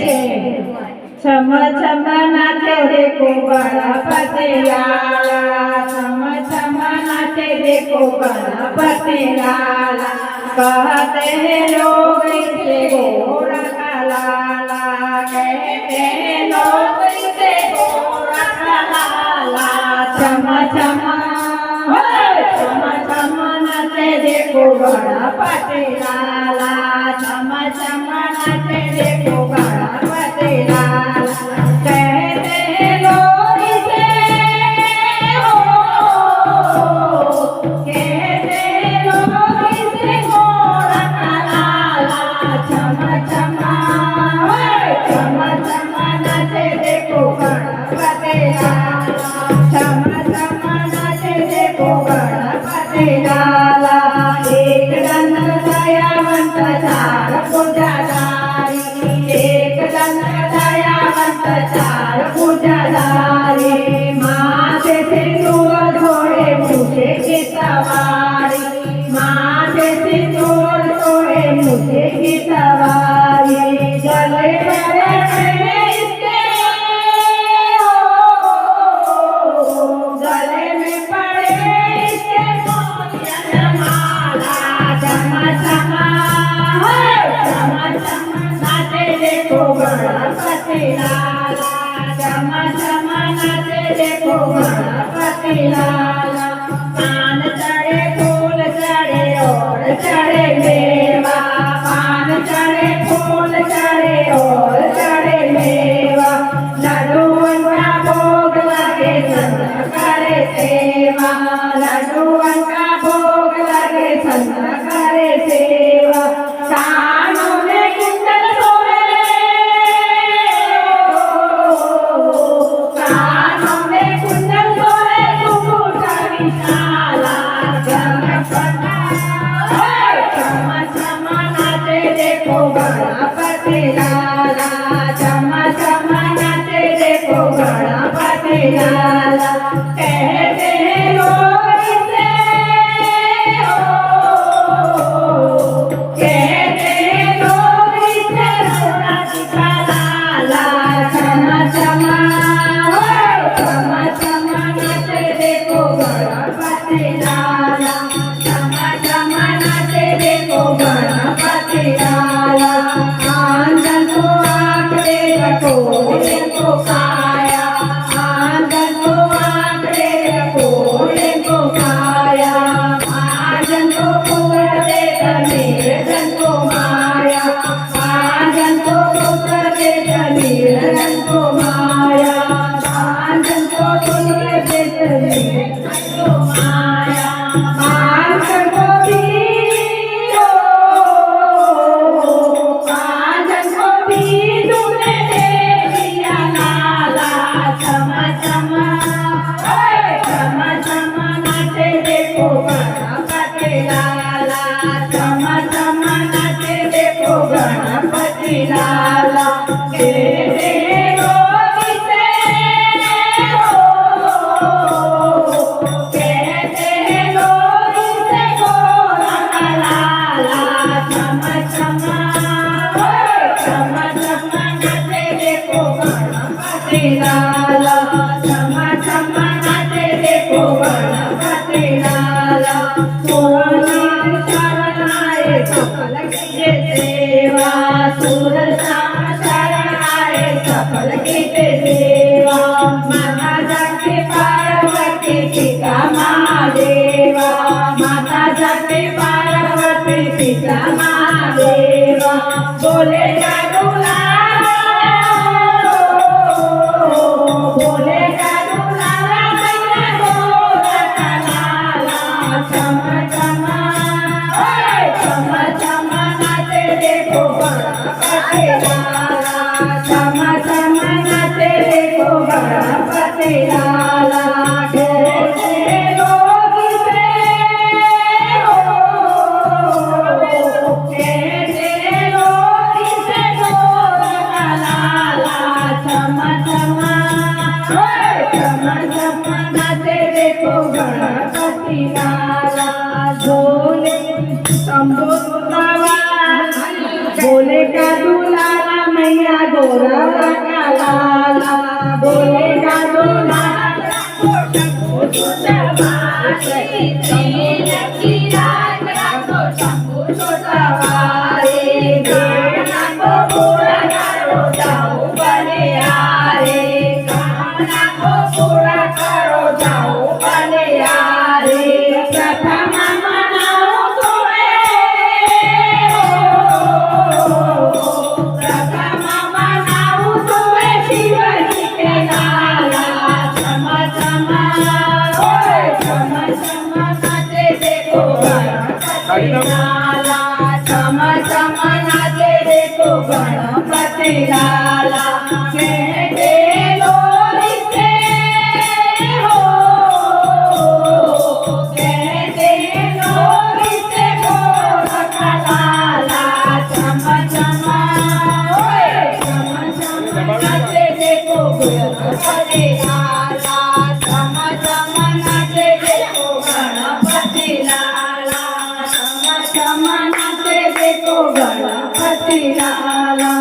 छम छम नाचे देखो गणपति लाला, छम छम नाचे देखो गणपति लाला। कहते हैं लोग इसे गोरा का लाला, कहते हैं लोग इसे गोरा का लाला। छम छम छम छम नाचे देखो गणपति लाला, छम छम नाचे देखो गणपति लाला। कहते हैं लोग इसे कहते हैं लोग इसे गोरा का लाला। छम छम छम छम नाचे देखो गणपति लाला, छम छम नाचे देखो गणपति लाला। एक दंड दयावंत चार पूजाधारी, एक दंड दयावंत चार पूजाधारी। माथे सिंदूर धोए मुझे की सवारी, माथे सिंदूर धोए मुझे की सवारी। गले गले में इसके गले में पड़े इसके मोतियन माला। छम छम छम छम नाचे देखो गणपति लाला, छम छम नाचे देखो गणपति लाला। पान चढ़े फूल चढ़े और चढ़े मेवा, पान चढ़े फूल चढ़े और चढ़े मेवा। लड्डूअन का भोग लगे संत करे सेवा, लड्डूअन का भोग लगे संत करे सेवा। कानों में कुंडल सोहे, कानों में कुंडल सोहे मुकुट विशाला। छम छम नाचे देखो गणपति लाला, छम छम नाचे देखो गणपति लाला। कहते हैं लोग इसे कहते हैं लोग इसे रघुनाथ का लाला। छम छम छम छम नाचे देखो गणपति लाला, छम छम नाचे देखो गणपति लाला। आंगन को आंकड़े रखोड़े को काया, आंगन को आंकड़े रखोड़े को काया। आंगन को पुत्र दे निर्धन को माया, आंगन को पुत्र दे निर्धन को माया। आंगन को पुत्र दे निर्धन को माया। आंगन को भी आंगन को भी तूने दे दिया लाला। छम छम छम छम नाचे देखो गणपति लाला, छम छम नाचे देखो गणपति लाला। कहते हैं लोग इसे कहते हैं लोग इसे गोरा का लाला। छम छम छम छम नाचे देखो गणपति लाला, छम छम नाचे देखो गणपति लाला। सोना शरण आए सफल कीजे सेवा, सुर श्याम शरण आए सफल कीजे सेवा। माता जाके पार्वती पिता महादेवा, माता जाके पार्वती पिता महादेवा। बोले का दुलारा, बोले का दुलारा मैया गोरा का लाला। छम छम छम छम नाचे देखो गणपति लाला, छम छम नाचे देखो गणपति लाला। कहते हैं लोग इसे कहते हैं लोग इसे गोरा का लाला। छम छम छम छम नाचे देखो गणपति लाला। झोले शंभो बोले का दुलारा मैया गो गोरा का लाला बोले जादू नाथ शंभू सवारी तीन की रात रातो शंभू सवारी गाना को पूरा करो जाओ बने आरे गाना को पूरा करो जाओ बने आरे प्रथम मनाओ प्रथम मनाओ तुम्हें शिवजी के लाला चम चम चम चम नाचे देखो गणपति लाला चम चम नाचे देखो गणपति लाला कहते लोरी से हो कहते लोरी से गोरख लाला चम चम चम नाचे देखो गणपति लाला चम चम नाचे देखो गणपति लाला चम चम नाचे देखो गणपति लाला